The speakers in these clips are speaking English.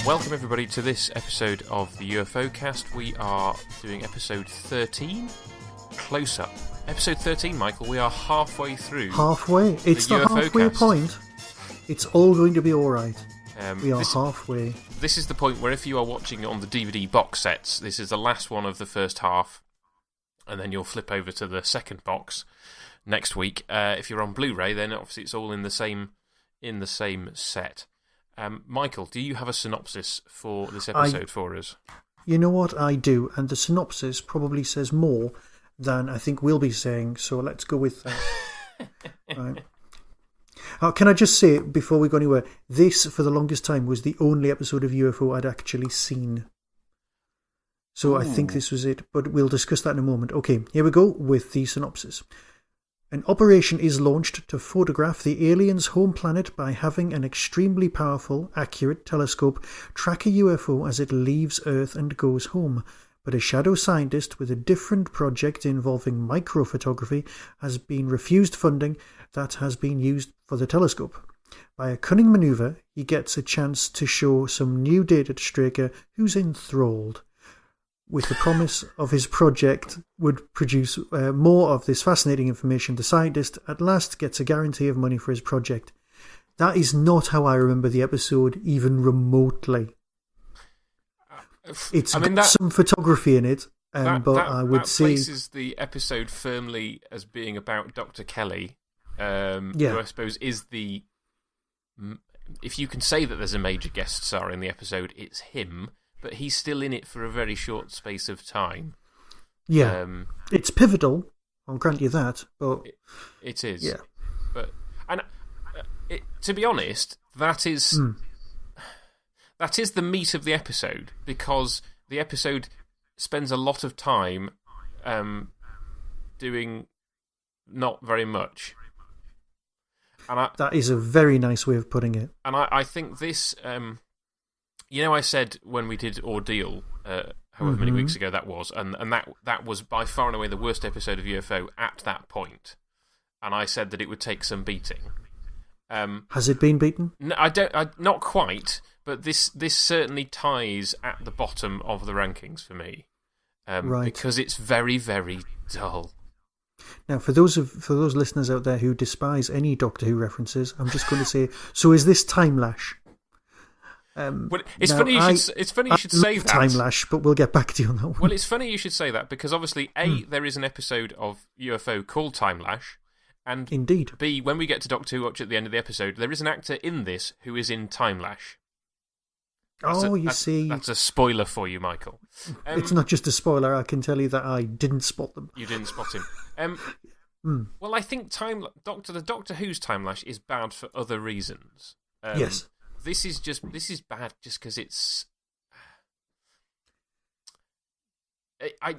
Welcome everybody to this episode of the Ufocast. We are doing episode 13, Close Up. Episode 13, Michael, we are halfway through. Halfway? It's the halfway point. It's all going to be alright. We are halfway. This is the point where if you are watching on the DVD box sets, this is the last one of the first half, and then you'll flip over to the second box next week. If you're on Blu-ray, then obviously it's all in the same set. Michael, do you have a synopsis for this episode for us? You know what, I do, and the synopsis probably says more than I think we'll be saying, so let's go with that. Right. Can I just say, before we go anywhere, this, for the longest time, was the only episode of UFO I'd actually seen. So I think this was it, but we'll discuss that in a moment. Okay, here we go with the synopsis. An operation is launched to photograph the aliens' home planet by having an extremely powerful, accurate telescope track a UFO as it leaves Earth and goes home. But a shadow scientist with a different project involving microphotography has been refused funding that has been used for the telescope. By a cunning maneuver, he gets a chance to show some new data to Straker, who's enthralled. With the promise of his project would produce more of this fascinating information, the scientist at last gets a guarantee of money for his project. That is not how I remember the episode, even remotely. It's got some photography in it, but I would say... That places the episode firmly as being about Dr. Kelly, who I suppose is the... If you can say that there's a major guest star in the episode, it's him, but he's still in it for a very short space of time. Yeah, it's pivotal, I'll grant you that, but... It is. Yeah. But, and to be honest, that is... That is the meat of the episode, because the episode spends a lot of time doing not very much. And that is a very nice way of putting it. And I think this... I said when we did Ordeal, however many weeks ago that was, and that was by far and away the worst episode of UFO at that point. And I said that it would take some beating. Has it been beaten? No, not quite... But this certainly ties at the bottom of the rankings for me, right? Because it's very, very dull. Now, for those listeners out there who despise any Doctor Who references, I'm just going to say, so is this Time Lash? Well, it's funny you should say that. Time Lash, but we'll get back to you on that one. Well, it's funny you should say that because obviously, A, there is an episode of UFO called Time Lash, and indeed, B, when we get to Doctor Who Watch at the end of the episode, there is an actor in this who is in Time Lash. See... That's a spoiler for you, Michael. It's not just a spoiler, I can tell you that I didn't spot them. You didn't spot him. Well, I think the Doctor Who's Time Lash is bad for other reasons. Yes. This is bad just because it's...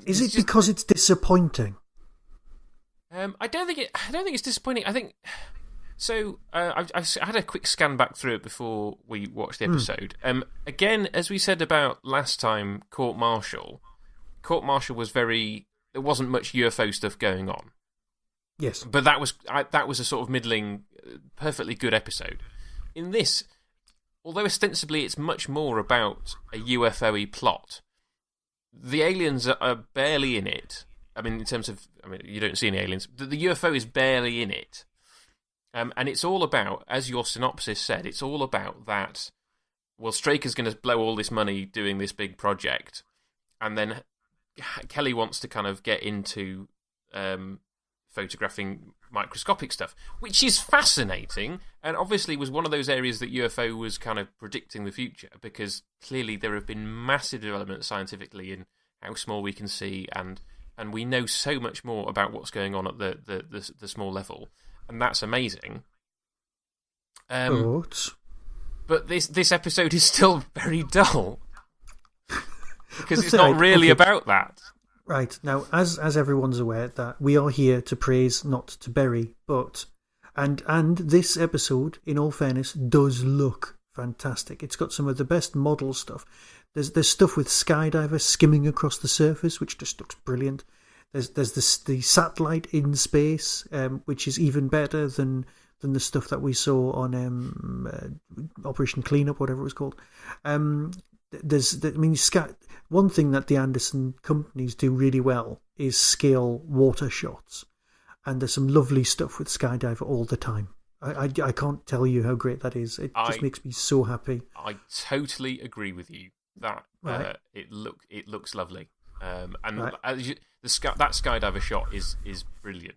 Is it because it's disappointing? I don't think it's disappointing. I think... So, I've had a quick scan back through it before we watched the episode. Again, as we said about last time, Court Martial was very... There wasn't much UFO stuff going on. Yes. But that was a sort of middling, perfectly good episode. In this, although ostensibly it's much more about a UFO-y plot, the aliens are barely in it. I mean, in terms of... you don't see any aliens. The UFO is barely in it. And it's all about, as your synopsis said, it's all about that, well, Straker's going to blow all this money doing this big project, and then Kelly wants to kind of get into photographing microscopic stuff, which is fascinating, and obviously was one of those areas that UFO was kind of predicting the future, because clearly there have been massive developments scientifically in how small we can see, and we know so much more about what's going on at the small level. And that's amazing. But this episode is still very dull. Because it's not really about that. Right. Now, as everyone's aware, that we are here to praise, not to bury, but... And this episode, in all fairness, does look fantastic. It's got some of the best model stuff. There's stuff with skydivers skimming across the surface, which just looks brilliant. There's the satellite in space, which is even better than than the stuff that we saw on Operation Cleanup, whatever it was called. One thing that the Anderson companies do really well is scale water shots, and there's some lovely stuff with Skydiver all the time. I can't tell you how great that is. It just makes me so happy. I totally agree with you that right. it looks lovely, and right. that Skydiver shot is brilliant.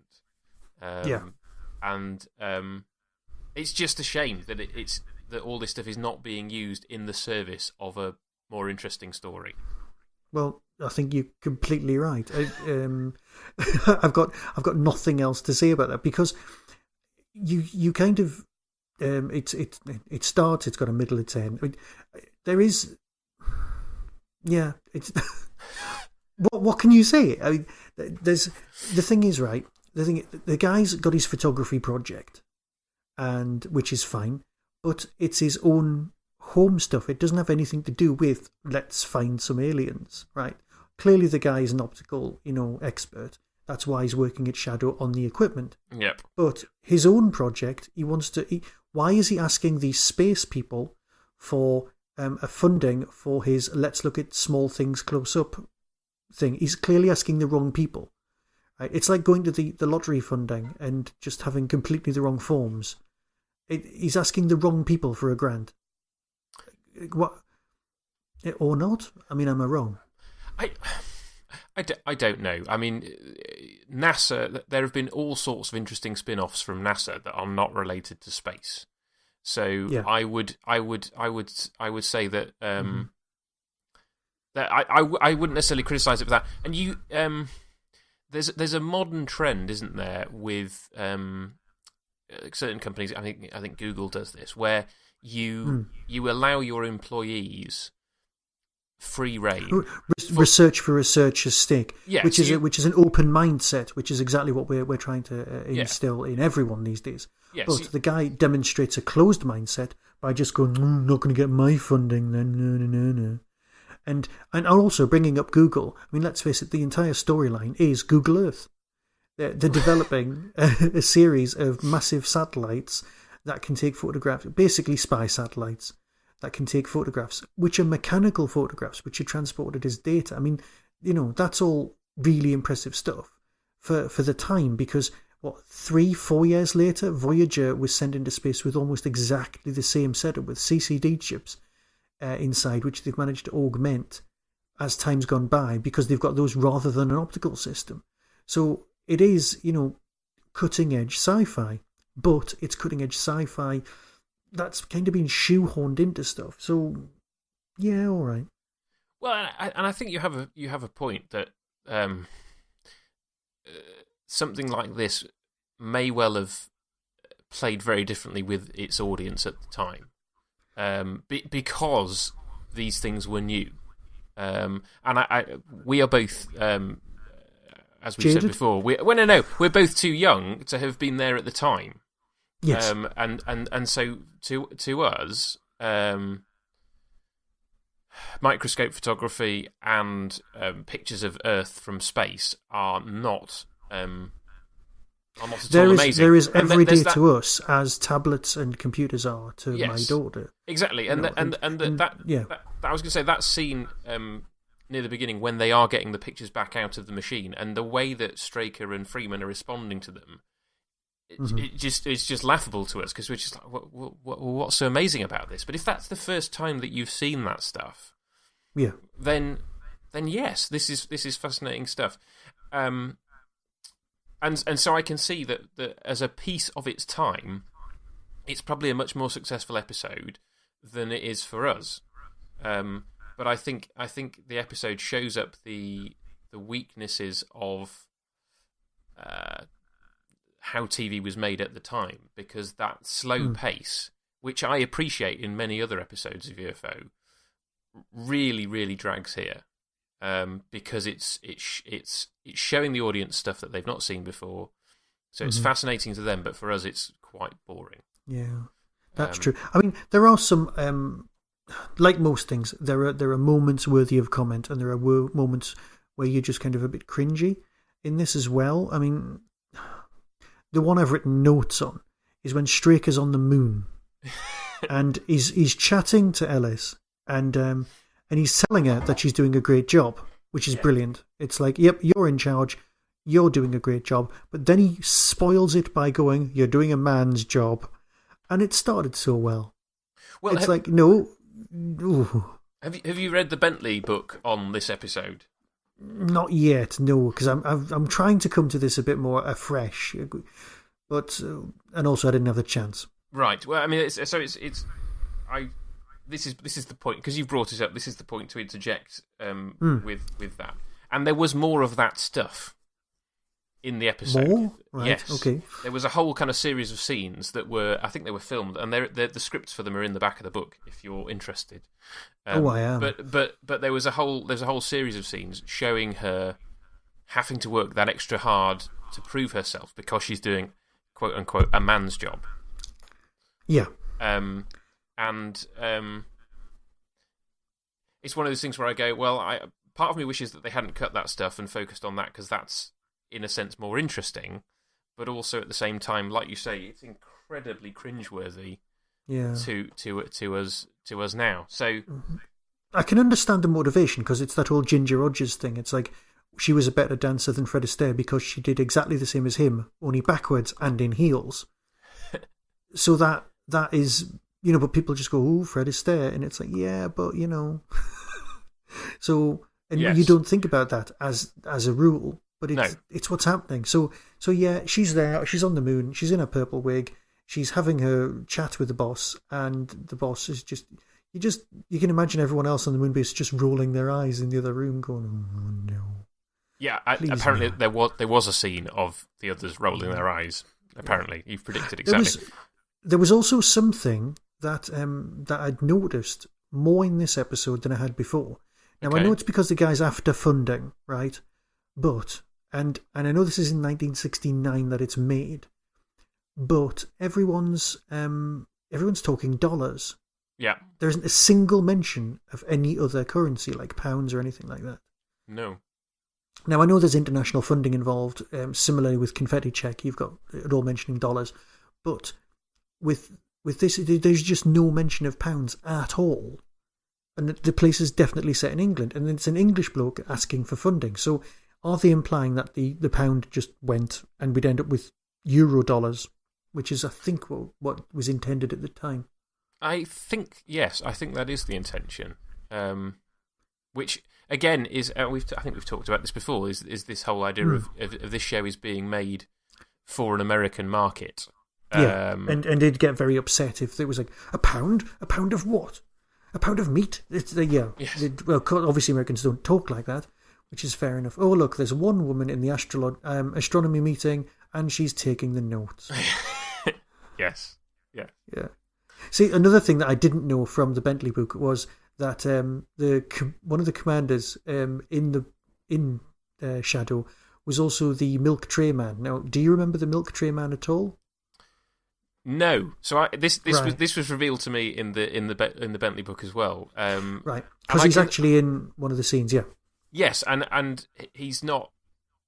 And it's just a shame that that all this stuff is not being used in the service of a more interesting story. Well, I think you're completely right. I've got nothing else to say about that, because you kind of it starts. It's got a middle. It's end. I mean, there is, yeah. It's what can you say? I mean, the thing is, right. The guy's got his photography project, and which is fine, but it's his own home stuff. It doesn't have anything to do with let's find some aliens, right? Clearly, the guy is an optical, expert. That's why he's working at Shadow on the equipment. Yep. But his own project, he wants to. Why is he asking these space people for a funding for his "let's look at small things close up" thing? He's clearly asking the wrong people. It's like going to the lottery funding and just having completely the wrong forms. He's asking the wrong people for a grant. What? Or not? I mean, am I wrong? I don't know. I mean, NASA, there have been all sorts of interesting spin-offs from NASA that are not related to space. So yeah. I would say that that I wouldn't necessarily criticize it for that. And you there's a modern trend, isn't there, with certain companies. I think Google does this, where you allow your employees free rein. Research for research's sake, yes, which is an open mindset, which is exactly what we're trying to instill in everyone these days. Yes, but the guy demonstrates a closed mindset by just going, I'm not going to get my funding then, no. And also bringing up Google. I mean, let's face it, the entire storyline is Google Earth. They're developing a series of massive satellites that can take photographs, basically spy satellites that can take photographs, which are mechanical photographs, which are transported as data. I mean, that's all really impressive stuff for the time, because 3-4 years later, Voyager was sent into space with almost exactly the same setup with CCD chips inside, which they've managed to augment as time's gone by, because they've got those rather than an optical system. So it is, cutting edge sci-fi, but it's cutting edge sci-fi that's kind of been shoehorned into stuff. So, yeah, all right. Well, and I think you have a point that something like this may well have played very differently with its audience at the time, because these things were new, and we are both, as we said before, we're both too young to have been there at the time. Yes. And so to us, microscope photography and pictures of Earth from space are not at all amazing. There is every day to us as tablets and computers are to my daughter. Exactly, I was going to say that scene near the beginning when they are getting the pictures back out of the machine, and the way that Straker and Freeman are responding to them. It's just laughable to us, because we're just like, what's so amazing about this? But if that's the first time that you've seen that stuff, then yes, this is fascinating stuff. And so I can see that as a piece of its time, it's probably a much more successful episode than it is for us. But I think the episode shows up the weaknesses of how TV was made at the time, because that slow pace, which I appreciate in many other episodes of UFO, really, really drags here, because it's showing the audience stuff that they've not seen before, so it's fascinating to them, but for us it's quite boring. Yeah, that's true. I mean, there are some, like most things, there are moments worthy of comment, and there are moments where you're just kind of a bit cringy in this as well. I mean, the one I've written notes on is when Straker's on the moon, and he's chatting to Ellis, and he's telling her that she's doing a great job, which is brilliant. It's like, yep, you're in charge, you're doing a great job, but then he spoils it by going, "You're doing a man's job," and it started so well. Well, it's like, no. Ooh. Have you read the Bentley book on this episode? Not yet, no, because I'm trying to come to this a bit more afresh, but and also I didn't have the chance. Right. Well, I mean, this is the point, because you've brought it up. This is the point to interject with that, and there was more of that stuff in the episode. More? Right, yes. Okay. There was a whole kind of series of scenes that were, I think they were filmed, and the scripts for them are in the back of the book if you're interested. I am. But there's a whole series of scenes showing her having to work that extra hard to prove herself because she's doing, quote unquote, a man's job. Yeah. It's one of those things where I go, well, part of me wishes that they hadn't cut that stuff and focused on that, because that's, in a sense, more interesting, but also at the same time, like you say, it's incredibly cringeworthy. Yeah. To us now. So I can understand the motivation, because it's that whole Ginger Rogers thing. It's like she was a better dancer than Fred Astaire because she did exactly the same as him, only backwards and in heels. So that is, but people just go, "Oh, Fred Astaire," and it's like, yeah, but so, and yes. You don't think about that as a rule, but it's what's happening. So yeah, she's there, she's on the moon, she's in a purple wig, she's having her chat with the boss, and the boss is just you can imagine everyone else on the moon base just rolling their eyes in the other room, going, "Oh no." Yeah, apparently no. there was a scene of the others rolling their eyes. Apparently, you've predicted exactly. There was also something that I'd noticed more in this episode than I had before. Now, okay. I know it's because the guy's after funding, right? But, and I know this is in 1969 that it's made, but everyone's talking dollars. Yeah. There isn't a single mention of any other currency, like pounds or anything like that. No. Now, I know there's international funding involved, similarly with Confetti Check, you've got it all mentioning dollars, but with this, there's just no mention of pounds at all. And the place is definitely set in England, and it's an English bloke asking for funding. So are they implying that the pound just went and we'd end up with euro dollars, which is, I think, what was intended at the time? I think, yes, I think that is the intention. Which, again, is, I think we've talked about this before, is this whole idea of this show is being made for an American market. Yeah, and they'd get very upset if it was like, a pound of what? A pound of meat? Yes. Well, obviously Americans don't talk like that, which is fair enough. Oh, look, there's one woman in the astronomy meeting, and she's taking the notes. Yes. Yeah. Yeah. See, another thing that I didn't know from the Bentley book was that one of the commanders in Shadow was also the milk tray man. Now, do you remember the milk tray man at all? No, so this right. was revealed to me in the Bentley book as well. Right, because he's actually in one of the scenes, yeah. Yes, and he's not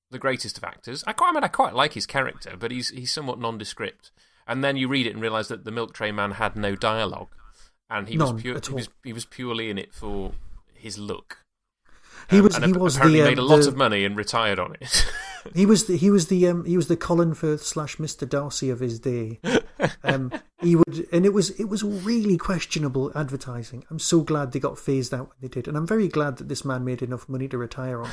the greatest of actors. I quite like his character, but he's somewhat nondescript. And then you read it and realise that the milk tray man had no dialogue, and he was purely in it for his look. He was apparently made a lot of money and retired on it. He was the Colin Firth / Mr. Darcy of his day. It was really questionable advertising. I'm so glad they got phased out when they did, and I'm very glad that this man made enough money to retire on,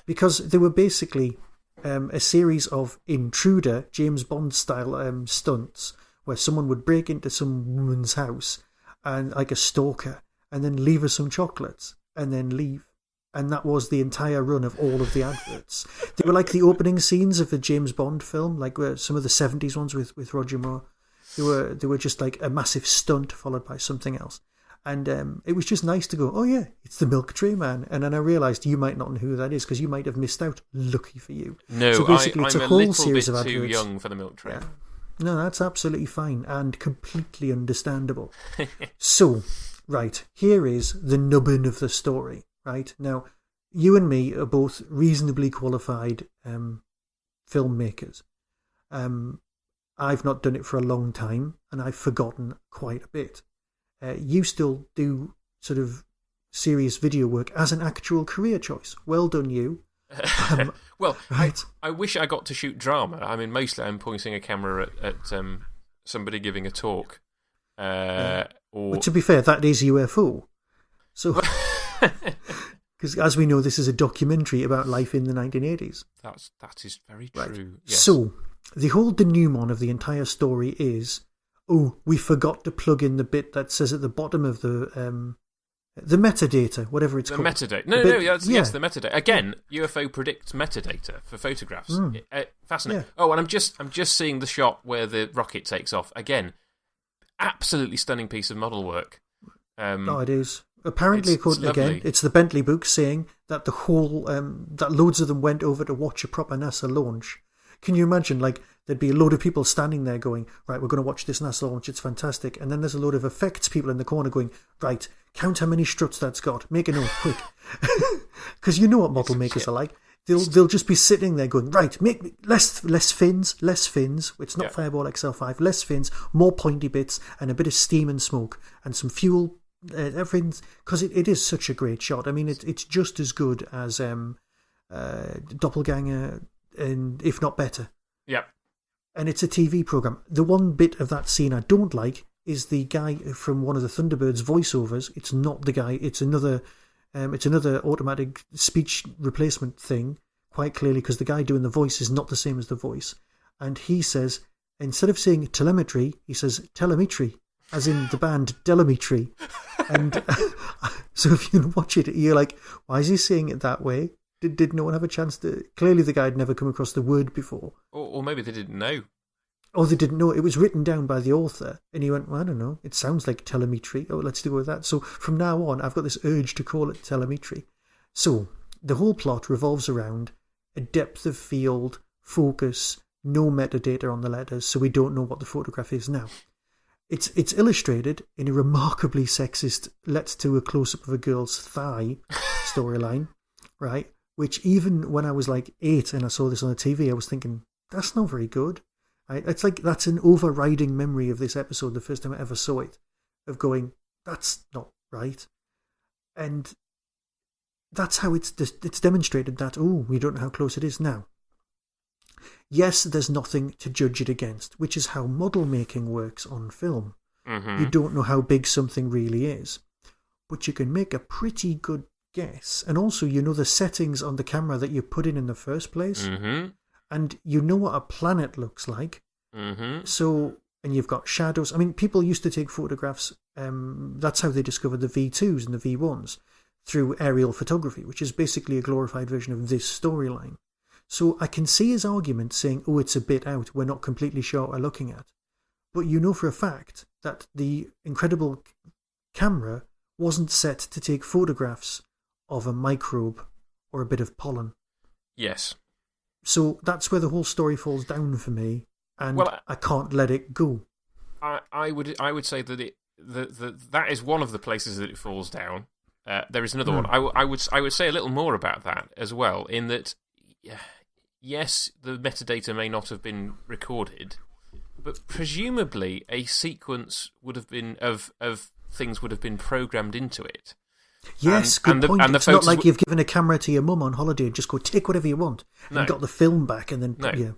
because they were basically a series of intruder James Bond style stunts where someone would break into some woman's house and like a stalker, and then leave her some chocolates and then leave. And that was the entire run of all of the adverts. They were like the opening scenes of a James Bond film, like some of the 70s ones with Roger Moore. They were just like a massive stunt followed by something else. And it was just nice to go, oh yeah, it's the milk tray man. And then I realised you might not know who that is because you might have missed out. Lucky for you. No, so basically, it's I'm a whole little series bit of adverts. too young for the milk tray. Yeah. No, that's absolutely fine and completely understandable. So, right, here is the nubbin of the story. Right now, you and me are both reasonably qualified filmmakers. I've not done it for a long time, and I've forgotten quite a bit. You still do sort of serious video work as an actual career choice. Well done, you. Well, right. I wish I got to shoot drama. I mean, mostly I'm pointing a camera at somebody giving a talk. But to be fair, that is UFO. So, because as we know, this is a documentary about life in the 1980s. That is very true. Right. Yes. So, the whole denouement of the entire story is, we forgot to plug in the bit that says at the bottom of the metadata, whatever it's called. The metadata. Yes, the metadata. Again, UFO predicts metadata for photographs. Fascinating. Yeah. Oh, and I'm just seeing the shot where the rocket takes off. Again, absolutely stunning piece of model work. It is. Apparently, it's it's the Bentley book saying that the whole that loads of them went over to watch a proper NASA launch. Can you imagine? Like, there'd be a load of people standing there going, right, we're going to watch this NASA launch. It's fantastic. And then there's a load of effects people in the corner going, right, count how many struts that's got. Make a note, quick. Because you know what model makers are like. They'll just be sitting there going, right, make less fins. It's not Fireball XL5. Less fins, more pointy bits, and a bit of steam and smoke, and some fuel. Everything, because it is such a great shot. I mean, it's just as good as Doppelganger, and if not better. Yep. And it's a TV program. The one bit of that scene I don't like is the guy from one of the Thunderbirds voiceovers. It's not the guy. It's another automatic speech replacement thing. Quite clearly, because the guy doing the voice is not the same as the voice. And he says, instead of saying telemetry, he says telemetry, as in the band Telemetry. And so if you watch it, you're like, why is he saying it that way? Did no one have a chance to... Clearly the guy had never come across the word before. Or maybe they didn't know. Or they didn't know. It was written down by the author. And he went, well, I don't know. It sounds like telemetry. Oh, let's go with that. So from now on, I've got this urge to call it telemetry. So the whole plot revolves around a depth of field, focus, no metadata on the letters, so we don't know what the photograph is now. It's illustrated in a remarkably sexist let's do a close-up of a girl's thigh storyline, right? Which even when I was like 8 and I saw this on the TV, I was thinking, that's not very good. Right? It's like that's an overriding memory of this episode, the first time I ever saw it, of going, that's not right. And that's how it's demonstrated that, we don't know how close it is now. Yes, there's nothing to judge it against, which is how model making works on film. Mm-hmm. You don't know how big something really is, but you can make a pretty good guess. And also, you know the settings on the camera that you put in the first place, and you know what a planet looks like. Mm-hmm. So, and you've got shadows. I mean, people used to take photographs. That's how they discovered the V2s and the V1s, through aerial photography, which is basically a glorified version of this storyline. So I can see his argument saying, it's a bit out, we're not completely sure what we're looking at. But you know for a fact that the incredible camera wasn't set to take photographs of a microbe or a bit of pollen. Yes. So that's where the whole story falls down for me, and I can't let it go. I would say that that is one of the places that it falls down. There is another one. I would say a little more about that as well, in that, yes, the metadata may not have been recorded, but presumably a sequence would have been of things would have been programmed into it. Yes, good point. It's not like you've given a camera to your mum on holiday and just go, take whatever you want, and got the film back and then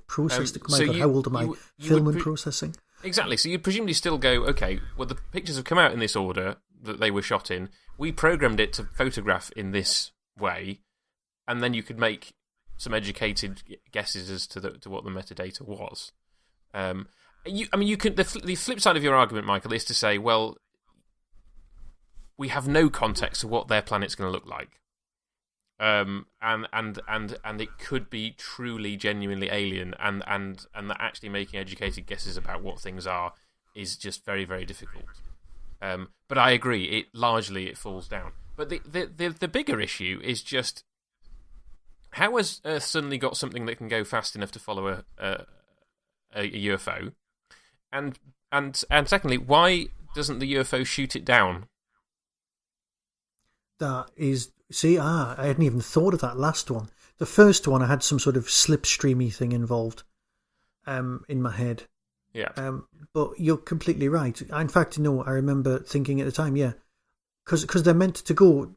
processed it. My God, how old am I? Film and processing. Exactly. So you'd presumably still go, okay, well, the pictures have come out in this order that they were shot in. We programmed it to photograph in this way, and then you could make some educated guesses as to what the metadata was. You can. The flip side of your argument, Michael, is to say, well, we have no context of what their planet's going to look like, and it could be truly, genuinely alien, and that actually making educated guesses about what things are is just very, very difficult. But I agree, it falls down. But the bigger issue is just, how has Earth suddenly got something that can go fast enough to follow a UFO? And secondly, why doesn't the UFO shoot it down? That is... See, I hadn't even thought of that last one. The first one, I had some sort of slipstreamy thing involved in my head. Yeah. But you're completely right. In fact, no, I remember thinking at the time, yeah, because they're meant to go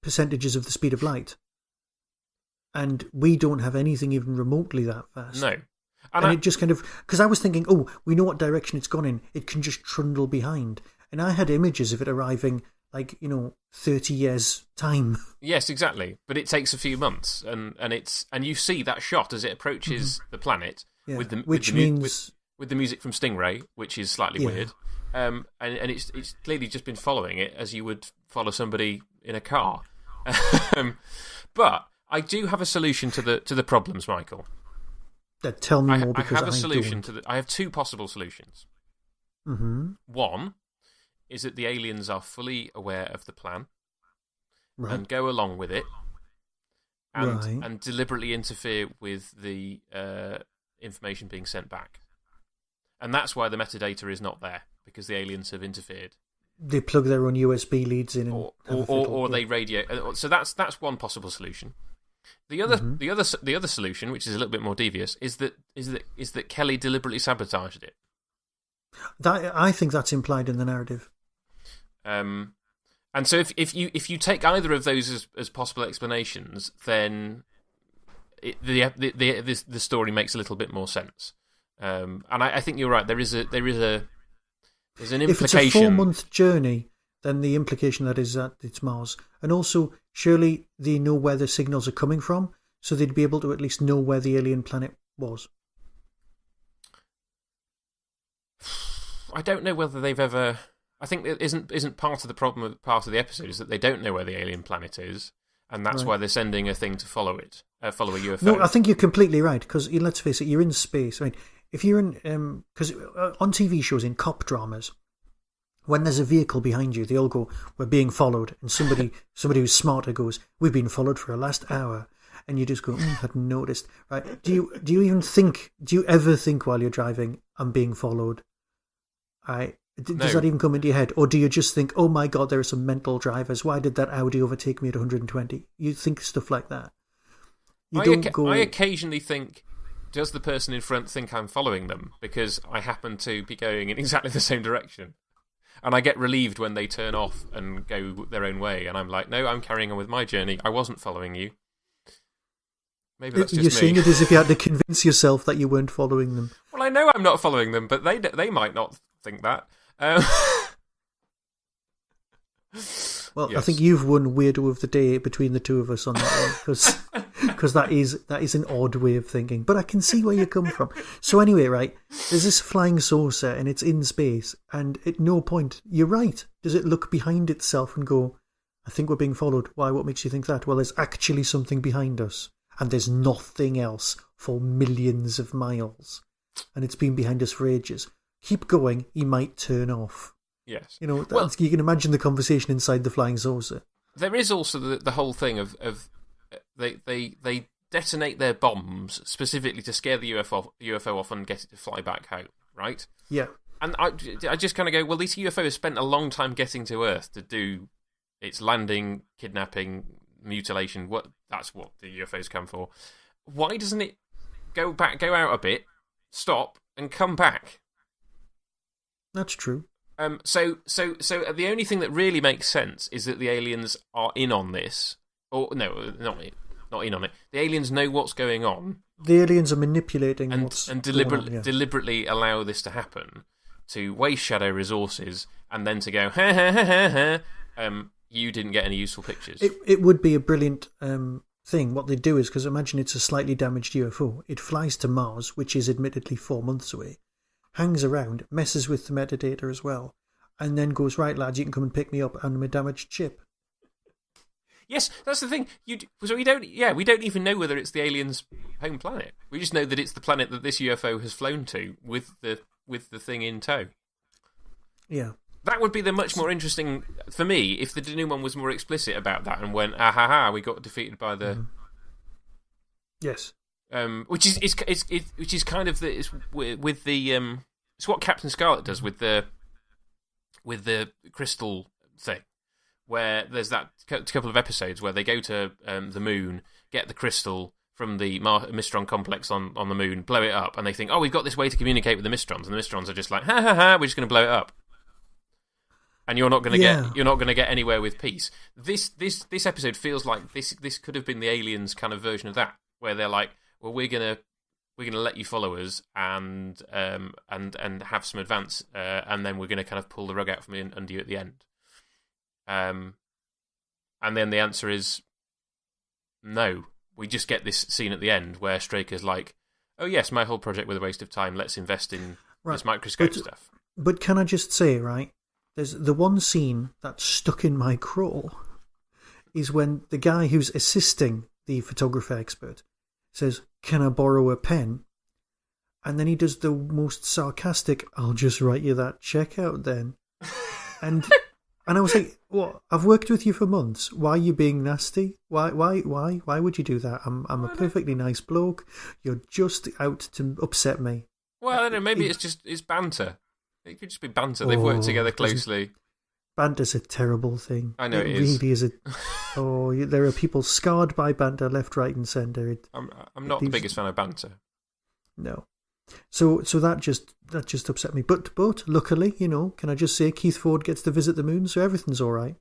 percentages of the speed of light. And we don't have anything even remotely that fast. No. And it just kind of... Because I was thinking, oh, we know what direction it's gone in. It can just trundle behind. And I had images of it arriving, 30 years' time. Yes, exactly. But it takes a few months. And you see that shot as it approaches the planet with the music from Stingray, which is slightly weird. And it's clearly just been following it as you would follow somebody in a car. But I do have a solution to the problems, Michael. Tell me more, because I have a solution I have two possible solutions. Mm-hmm. One is that the aliens are fully aware of the plan and go along with it and deliberately interfere with the information being sent back. And that's why the metadata is not there, because the aliens have interfered. They plug their own USB leads in, or they radio. So that's one possible solution. The other solution, which is a little bit more devious, is that Kelly deliberately sabotaged it. I think that's implied in the narrative. And so if you take either of those as possible explanations, then the story makes a little bit more sense. And I think you're right. There's an implication. If it's a 4-month journey, then the implication that is that it's Mars. And also, surely they know where the signals are coming from, so they'd be able to at least know where the alien planet was. I don't know whether they've ever... I think it isn't part of the problem, part of the episode, is that they don't know where the alien planet is, and that's why they're sending a thing to follow it, follow a UFO. No, I think you're completely right, because let's face it, you're in space. I mean, if you're in... Because on TV shows, in cop dramas, when there's a vehicle behind you, they all go, "We're being followed," and somebody who's smarter goes, "We've been followed for the last hour," and you just go, "Hadn't noticed." Right? Do you ever think while you're driving, "I'm being followed"? Does that even come into your head, or do you just think, "Oh my God, there are some mental drivers. Why did that Audi overtake me at 120?" You think stuff like that. I occasionally think, does the person in front think I'm following them because I happen to be going in exactly the same direction? And I get relieved when they turn off and go their own way. And I'm like, no, I'm carrying on with my journey. I wasn't following you. Maybe that's just me. You're saying it as if you had to convince yourself that you weren't following them. Well, I know I'm not following them, but they might not think that. Well, yes. I think you've won Weirdo of the Day between the two of us on that one, because that is an odd way of thinking. But I can see where you come from. So anyway, right, there's this flying saucer and it's in space, and at no point, you're right, does it look behind itself and go, "I think we're being followed." Why? What makes you think that? Well, there's actually something behind us, and there's nothing else for millions of miles, and it's been behind us for ages. Keep going, he might turn off. Yes. You can imagine the conversation inside the flying saucer. There is also the whole thing of they detonate their bombs specifically to scare the UFO off and get it to fly back home, right? Yeah. And I just kind of go, well, this UFO has spent a long time getting to Earth to do its landing, kidnapping, mutilation. That's what the UFOs come for. Why doesn't it go out a bit, stop, and come back? That's true. So the only thing that really makes sense is that the aliens are in on this, or no, not in on it. The aliens know what's going on. The aliens are manipulating and deliberately allow this to happen to waste shadow resources, and then to go, ha ha ha ha ha. You didn't get any useful pictures. It would be a brilliant thing. What they do is, because imagine it's a slightly damaged UFO. It flies to Mars, which is admittedly 4 months away. Hangs around, messes with the metadata as well, and then goes, "Right, lads, you can come and pick me up on my damaged ship." Yes, that's the thing. We don't even know whether it's the aliens' home planet. We just know that it's the planet that this UFO has flown to with the thing in tow. Yeah. That would be the much more interesting, for me, if the Denouement was more explicit about that and went, "Ah ha ha, we got defeated by the..." Mm. Yes. Which is kind of with the it's what Captain Scarlet does with the crystal thing, where there's that couple of episodes where they go to the moon, get the crystal, from the Mistron complex on the moon, blow it up, and they think, oh, we've got this way to communicate with the Mistrons, and the Mistrons are just like, ha ha ha, we're just going to blow it up, and you're not going to get anywhere with peace. This episode feels like this could have been the Aliens kind of version of that, where they're like, well, we're gonna let you follow us and have some advance, and then we're gonna kind of pull the rug out from under you at the end. And then the answer is no. We just get this scene at the end where Straker's like, oh yes, my whole project was a waste of time, let's invest in this microscope stuff. But can I just say, right, there's the one scene that's stuck in my craw is when the guy who's assisting the photographer expert says, can I borrow a pen? And then he does the most sarcastic, I'll just write you that check out then. And I was like, what? I've worked with you for months. Why are you being nasty? Why would you do that? I'm a perfectly nice bloke. You're just out to upset me. Well, I don't know. Maybe it's banter. It could just be banter. They've worked together closely. Banter's a terrible thing. I know it is. Really is. There are people scarred by banter left, right, and centre. I'm not the biggest fan of banter. No. So that just upset me. But luckily, can I just say Keith Ford gets to visit the moon, so everything's all right.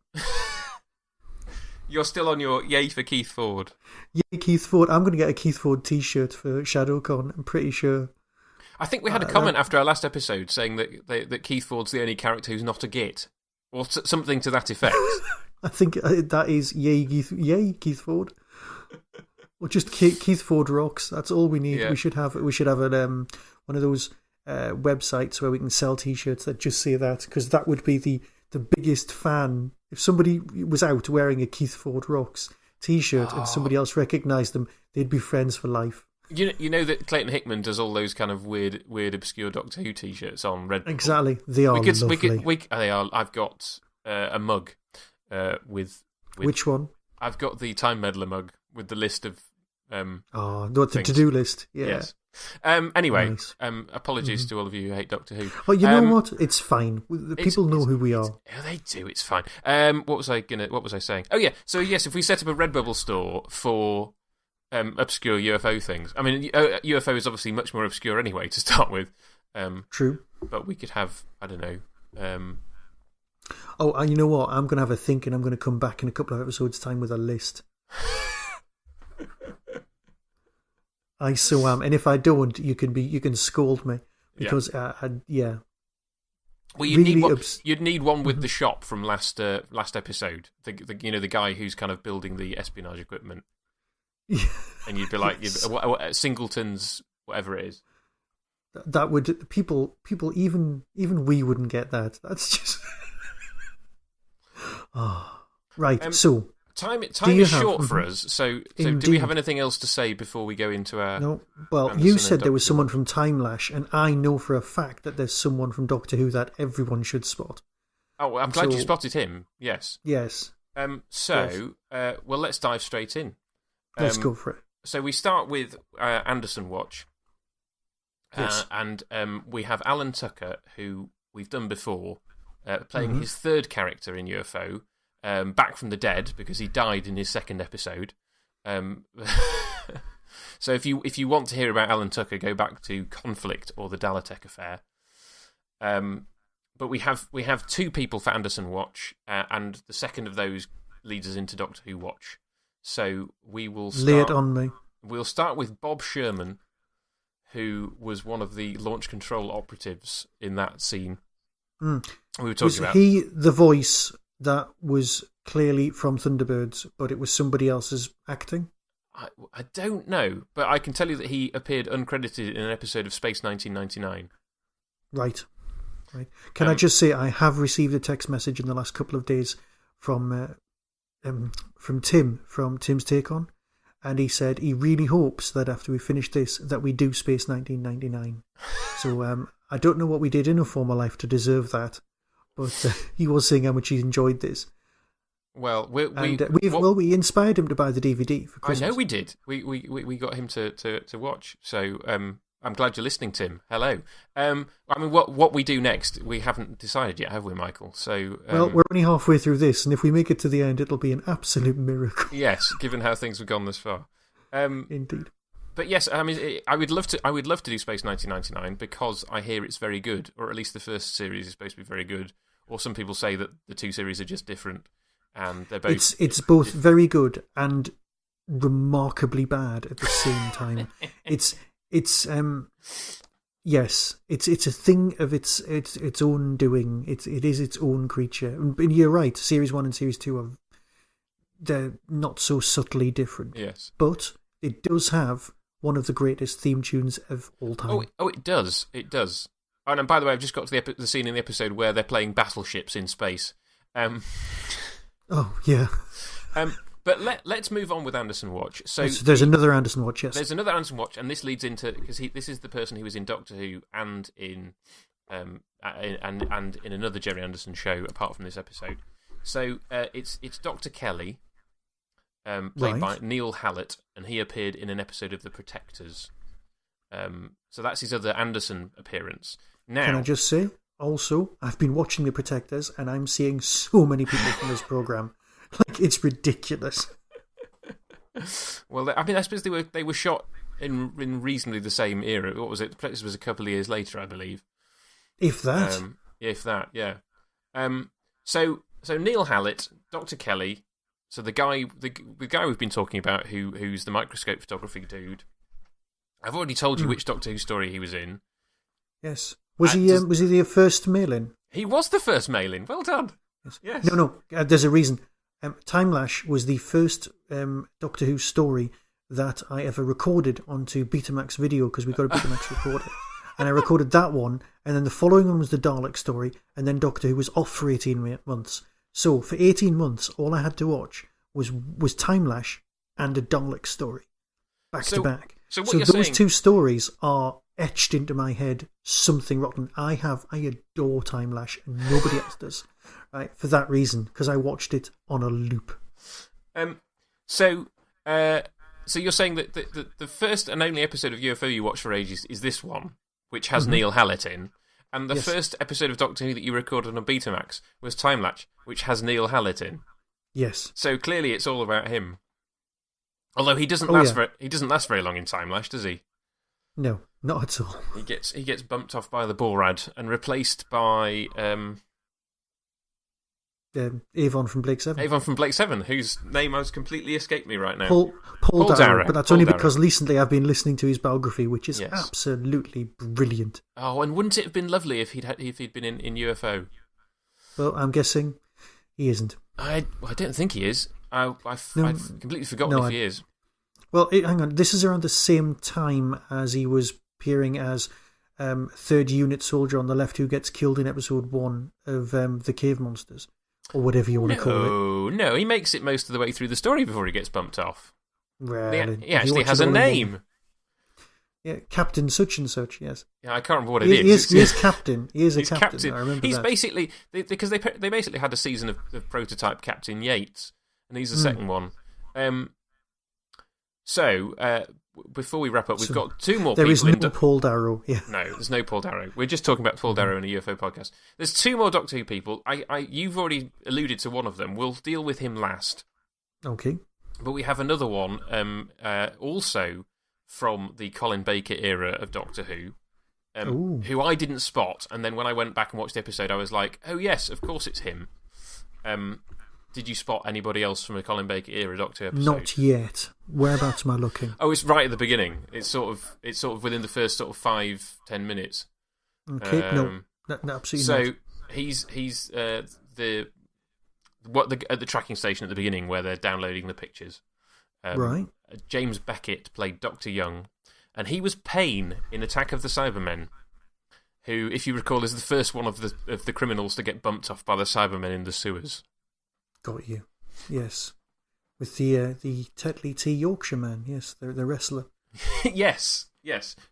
You're still on your yay for Keith Ford. Yay, Keith Ford. I'm going to get a Keith Ford T-shirt for ShadowCon. I'm pretty sure. I think we had a comment after our last episode saying that Keith Ford's the only character who's not a git, or something to that effect. I think that is yay, Keith Ford. Or just Keith Ford rocks. That's all we need. Yeah. We should have one of those websites where we can sell T-shirts that just say that, because that would be the biggest fan. If somebody was out wearing a Keith Ford rocks T-shirt and somebody else recognised them, they'd be friends for life. You know that Clayton Hickman does all those kind of weird obscure Doctor Who T-shirts on Redbubble. Exactly, they are lovely. They are. I've got a mug with which one? I've got the Time Meddler mug with the list of. The to-do list. Yeah. Yes. Anyway, nice. Apologies to all of you who hate Doctor Who. Oh, you know what? It's fine. People know who we are. Yeah, they do. It's fine. What was I saying? Oh yeah. So yes, if we set up a Redbubble store for obscure UFO things. I mean, UFO is obviously much more obscure anyway to start with. True. But we could have, I don't know. And you know what? I'm going to have a think, and I'm going to come back in a couple of episodes' time with a list. I so am, and if I don't, you can scold me because yeah. Well, you'd need one with the shop from last episode. The guy who's kind of building the espionage equipment, and you'd be like Singleton's whatever it is. That would people even we wouldn't get that. That's just right. So. Time is short for us, so do we have anything else to say before we go into our... No. Well, Anderson, you said there was someone from Timelash, and I know for a fact that there's someone from Doctor Who that everyone should spot. Oh, I'm glad you spotted him, yes. Yes. Well, let's dive straight in. Let's go for it. So we start with Anderson Watch. Yes. And we have Alan Tucker, who we've done before, playing his third character in UFO, back from the dead because he died in his second episode. So if you want to hear about Alan Tucker, go back to Conflict or the Dalatek Affair. But we have two people for Anderson Watch, and the second of those leads us into Doctor Who Watch. So we will start. Lay it on me. We'll start with Bob Sherman, who was one of the launch control operatives in that scene. We were talking about. Was he the voice that was clearly from Thunderbirds, but it was somebody else's acting? I don't know, but I can tell you that he appeared uncredited in an episode of Space 1999. Right. Can I just say I have received a text message in the last couple of days from Tim, from Tim's Take On, and he said he really hopes that after we finish this that we do Space 1999. So I don't know what we did in a former life to deserve that, but he was saying how much he enjoyed this. Well, we inspired him to buy the DVD for Christmas. I know we did. We got him to watch. So I'm glad you're listening, Tim. Hello. I mean, what we do next, we haven't decided yet, have we, Michael? So well, we're only halfway through this, and if we make it to the end, it'll be an absolute miracle. Yes, given how things have gone this far. Indeed. But yes, I mean, I would love to do Space 1999 because I hear it's very good, or at least the first series is supposed to be very good. Or some people say that the two series are just different, and they're both. It's both very good and remarkably bad at the same time. Yes, it's a thing of its own doing. It is its own creature. And you're right. Series 1 and Series 2 they're not so subtly different. Yes, but it does have one of the greatest theme tunes of all time. Oh, it does. It does. Oh, and by the way, I've just got to the scene in the episode where they're playing battleships in space. Oh, yeah. But let's move on with Anderson Watch. So there's another Anderson Watch, yes. There's another Anderson Watch, and this leads into... Because this is the person who was in Doctor Who and in another Jerry Anderson show, apart from this episode. So it's Dr. Kelly, played by Neil Hallett, and he appeared in an episode of The Protectors. So that's his other Anderson appearance. Now, can I just say, also, I've been watching The Protectors, and I'm seeing so many people from this programme. Like, it's ridiculous. Well, I mean, I suppose they were shot in reasonably the same era. What was it? The Protectors was a couple of years later, I believe. If that. Yeah. So Neil Hallett, Dr. Kelly, so the guy we've been talking about, who's the microscope photography dude. I've already told you which Doctor Who story he was in. Yes. Was he the first mail-in? He was the first mail-in. Well done. Yes. No. There's a reason. Timelash was the first Doctor Who story that I ever recorded onto Betamax video, because we got a Betamax recorder. And I recorded that one, and then the following one was the Dalek story, and then Doctor Who was off for 18 months. So for 18 months, all I had to watch was Timelash and a Dalek story, back to back. So those two stories are etched into my head. Something rotten. I adore Timelash, and nobody else does. Right, for that reason, because I watched it on a loop. So you're saying that the first and only episode of UFO you watched for ages is this one, which has Neil Hallett in, and the first episode of Doctor Who that you recorded on Betamax was Timelash, which has Neil Hallett in. Yes. So clearly, it's all about him. Although he doesn't last very long in Timelash, does he? No, not at all. He gets bumped off by the Borad and replaced by Avon from Blake 7. Avon from Blake 7, whose name has completely escaped me right now. Paul Darrow, but that's only because recently I've been listening to his biography, which is absolutely brilliant. Oh, and wouldn't it have been lovely if he'd been in UFO? Well, I'm guessing he isn't. I don't think he is. I've completely forgotten if he is. Well, hang on. This is around the same time as he was appearing as third unit soldier on the left who gets killed in episode 1 of The Cave Monsters, or whatever you want to call it. No, he makes it most of the way through the story before he gets bumped off. Well, he actually has a name. Yeah, Captain such and such, yes. Yeah, I can't remember what it is. He is captain. He is a captain. I remember he's that. Basically... Because they basically had a season of prototype Captain Yates, and he's the second one. Before we wrap up, we've got two more people. There is no Paul Darrow. Yeah. No, there's no Paul Darrow. We're just talking about Paul Darrow in a UFO podcast. There's two more Doctor Who people. You've already alluded to one of them. We'll deal with him last. Okay. But we have another one, also from the Colin Baker era of Doctor Who, who I didn't spot. And then when I went back and watched the episode, I was like, oh yes, of course it's him. Did you spot anybody else from a Colin Baker era Doctor Who episode? Not yet. Whereabouts am I looking? Oh, it's right at the beginning. It's sort of within the first sort of 5-10 minutes. Okay, no, absolutely not. So he's at the tracking station at the beginning where they're downloading the pictures. Right. James Beckett played Dr. Young, and he was Payne in Attack of the Cybermen, who, if you recall, is the first one of the criminals to get bumped off by the Cybermen in the sewers. Got you. Yes. With the Tetley T Yorkshireman, yes, the wrestler. Yes.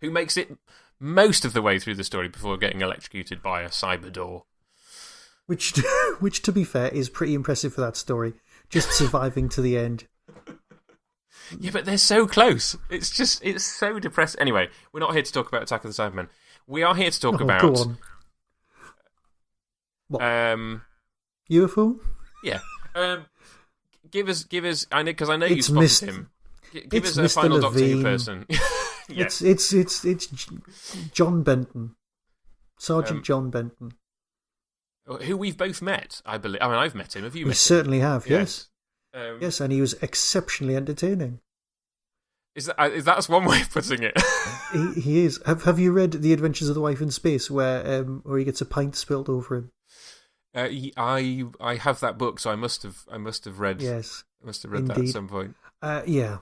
Who makes it most of the way through the story before getting electrocuted by a cyber door. Which, to be fair, is pretty impressive for that story. Just surviving to the end. Yeah, but they're so close. It's so depressing. Anyway, we're not here to talk about Attack of the Cybermen. We are here to talk about... Go on. What? UFO? Yeah. Give us. I know, because I know you spotted him. Give It's us a Mr. final Doctor Who Levine. person. Yes. It's John Benton, Sergeant John Benton. Who we've both met, I believe. I mean, I've met him. Have you met We him? certainly have. Yes. Yes. Yes, and he was exceptionally entertaining. That's one way of putting it. He is. Have you read The Adventures of the Wife in Space, where he gets a pint spilled over him? I have that book, so I must have read. Yes, I must have read indeed. that at some point. Yeah.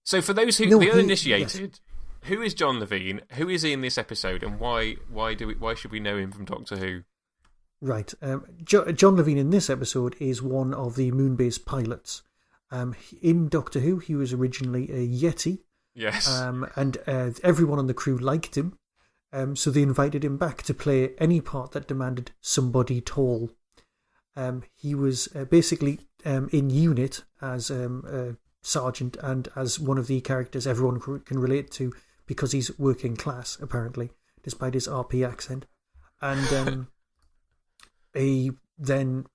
So for those the uninitiated, who is John Levine? Who is he in this episode, and why should we know him from Doctor Who? Right. John Levine in this episode is one of the Moonbase pilots. In Doctor Who, he was originally a Yeti. Yes. And everyone on the crew liked him. So they invited him back to play any part that demanded somebody tall. He was basically in unit as a sergeant and as one of the characters everyone can relate to because he's working class, apparently, despite his RP accent. And he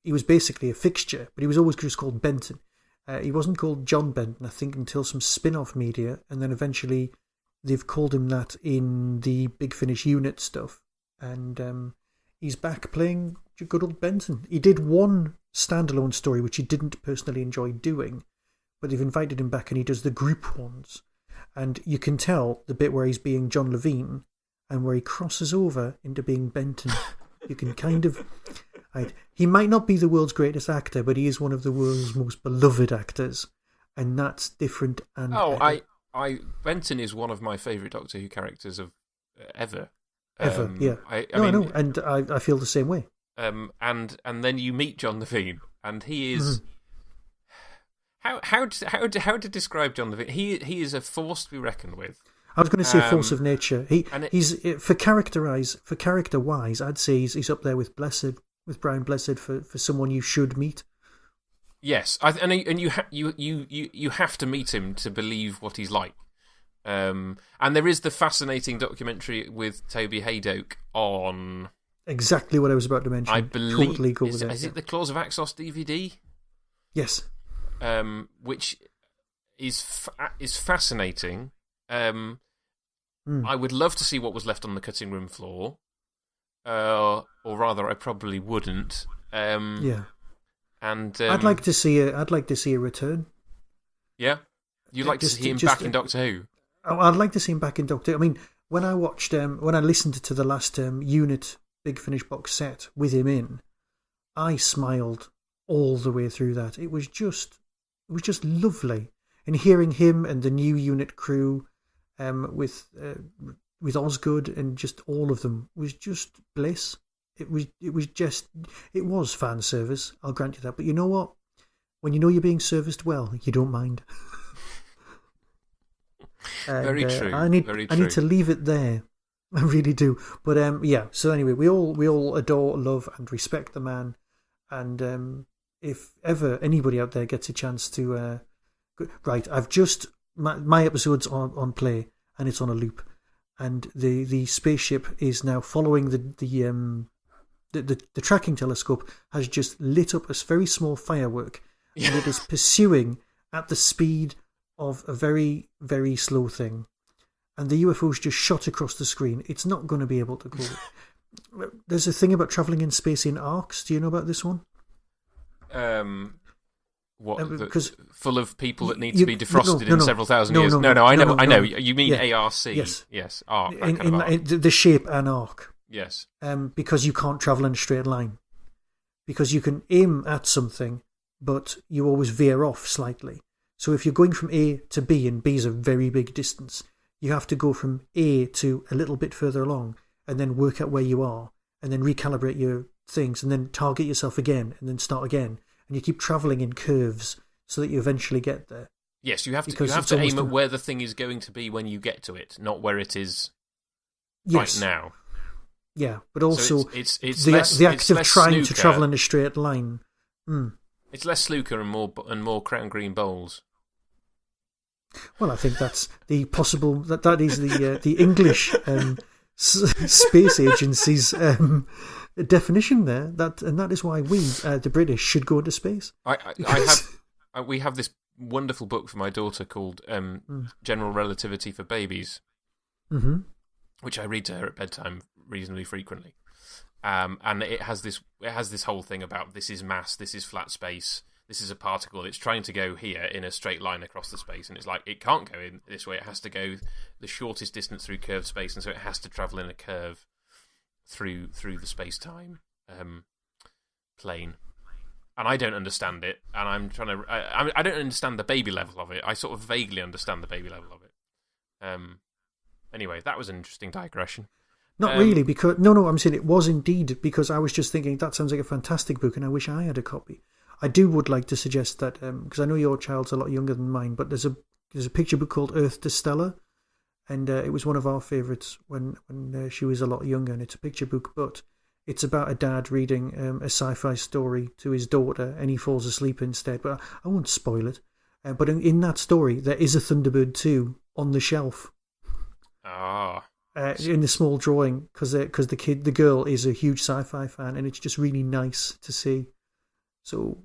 was basically a fixture, but he was always just called Benton. He wasn't called John Benton, I think, until some spin-off media, and then eventually they've called him that in the Big Finish unit stuff. And he's back playing good old Benton. He did one standalone story, which he didn't personally enjoy doing, but they've invited him back and he does the group ones. And you can tell the bit where he's being John Levine and where he crosses over into being Benton. You can kind of... He might not be the world's greatest actor, but he is one of the world's most beloved actors. And that's different. And Benton is one of my favourite Doctor Who characters of ever. Ever, yeah. I know, and I feel the same way. And then you meet John Levine, and he is... How to describe John Levine? He is a force to be reckoned with. I was going to say force of nature. He's for character-wise, I'd say he's up there with Brian Blessed for someone you should meet. Yes, and you have to meet him to believe what he's like. And there is the fascinating documentary with Toby Haydock on... Exactly what I was about to mention. I believe... Totally go with is it the Claws of Axos DVD? Yes. Which is fascinating. I would love to see what was left on the cutting room floor. Or rather, I probably wouldn't. Yeah. And I'd like to see a return. Yeah, you'd like to see him back in Doctor Who. I'd like to see him back in Doctor Who. I mean, when I listened to the last Unit Big Finish box set with him in, I smiled all the way through that. It was just lovely, and hearing him and the new Unit crew, with Osgood and just all of them was just bliss. It was fan service, I'll grant you that. But you know what? When you know you're being serviced well, you don't mind. Very true. I need to leave it there. I really do. But yeah. So anyway, we all adore, love, and respect the man. And if ever anybody out there gets a chance to, right, I've just my episode's on play and it's on a loop, and the spaceship is now following the tracking telescope has just lit up a very small firework, and it is pursuing at the speed of a very, very slow thing. And the UFO's just shot across the screen. It's not going to be able to go. There's a thing about travelling in space in arcs. Do you know about this one? Because full of people that need to be defrosted in several thousand years. No, I know. You mean ARC? Yes. Arc. In the shape an arc. Yes. Because you can't travel in a straight line. Because you can aim at something, but you always veer off slightly. So if you're going from A to B, and B is a very big distance, you have to go from A to a little bit further along, and then work out where you are, and then recalibrate your things, and then target yourself again, and then start again. And you keep travelling in curves so that you eventually get there. Yes, you have to aim at where the thing is going to be when you get to it, not where it is right now. Yeah, but also so it's the act of trying snooker. To travel in a straight line. It's less snooker and more crown green bowls. Well, I think that's the possible. That is the English space agency's definition there. That is why we, the British, should go into space. We have this wonderful book for my daughter called General Relativity for Babies, which I read to her at bedtime reasonably frequently. And it has this whole thing about this is mass, this is flat space, this is a particle. It's trying to go here in a straight line across the space, and it's like it can't go in this way. It has to go the shortest distance through curved space, and so it has to travel in a curve through the space-time plane. And I don't understand it, and I'm trying to. I don't understand the baby level of it. I sort of vaguely understand the baby level of it. Anyway, that was an interesting digression. Not really, because no, I'm saying it was indeed, because I was just thinking that sounds like a fantastic book, and I wish I had a copy. I would like to suggest that because I know your child's a lot younger than mine, but there's a picture book called Earth to Stella, and it was one of our favourites when she was a lot younger, and it's a picture book, but it's about a dad reading a sci-fi story to his daughter, and he falls asleep instead. But I won't spoil it. But in that story, there is a Thunderbird 2 on the shelf. In the small drawing, because the girl is a huge sci-fi fan, and it's just really nice to see. So,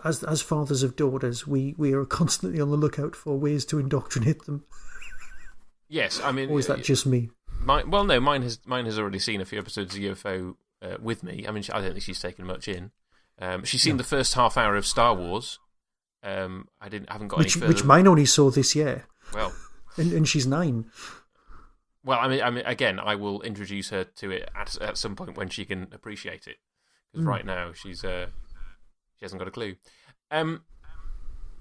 as fathers of daughters, we are constantly on the lookout for ways to indoctrinate them. Yes, I mean, or is that just me? Mine has already seen a few episodes of UFO with me. I mean, I don't think she's taken much in. She's seen the first half hour of Star Wars. I haven't got any further. Which mine only saw this year. Well, and she's 9. Well, I mean, again, I will introduce her to it at some point when she can appreciate it. Because right now she hasn't got a clue.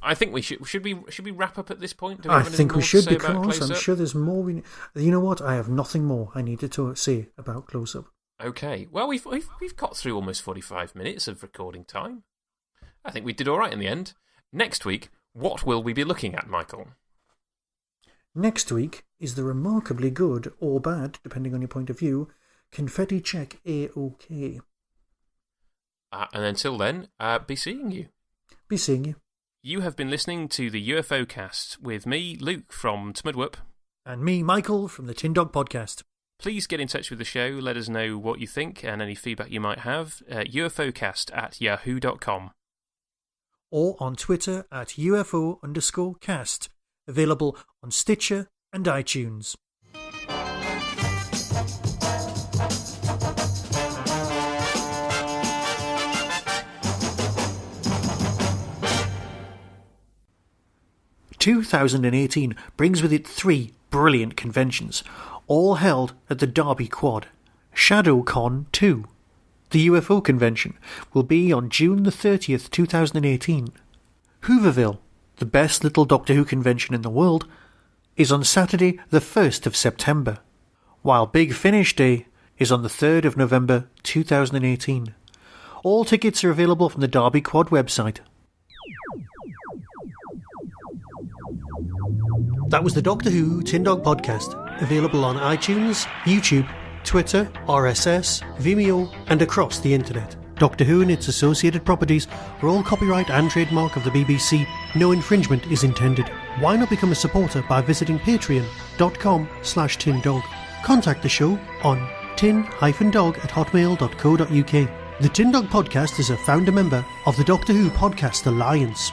I think we should we wrap up at this point? I think we should, because I'm sure there's more. You know what? I have nothing more I needed to say about Close Up. Okay. Well, we've got through almost 45 minutes of recording time. I think we did all right in the end. Next week, what will we be looking at, Michael? Next week is the remarkably good, or bad, depending on your point of view, Confetti Check A-OK. And until then, be seeing you. Be seeing you. You have been listening to the Ufocast with me, Luke, from Tmudwup. And me, Michael, from the Tin Dog Podcast. Please get in touch with the show. Let us know what you think and any feedback you might have. ufocast@yahoo.com. Or on Twitter at UFO_cast. Available on Stitcher and iTunes. "2018 brings with it 3 brilliant conventions, all held at the Derby Quad. ShadowCon 2. The UFO convention will be on June the 30th, 2018. Hooverville, the best little Doctor Who convention in the world, is on Saturday the 1st of September, while Big Finish Day is on the 3rd of November 2018. All tickets are available from the Derby Quad website." That was the Doctor Who Tin Dog Podcast, available on iTunes, YouTube, Twitter, RSS, Vimeo, and across the internet. Doctor Who and its associated properties are all copyright and trademark of the BBC. No infringement is intended. Why not become a supporter by visiting patreon.com/tindog. Contact the show on tin-dog@hotmail.co.uk. The Tin Dog Podcast is a founder member of the Doctor Who Podcast Alliance.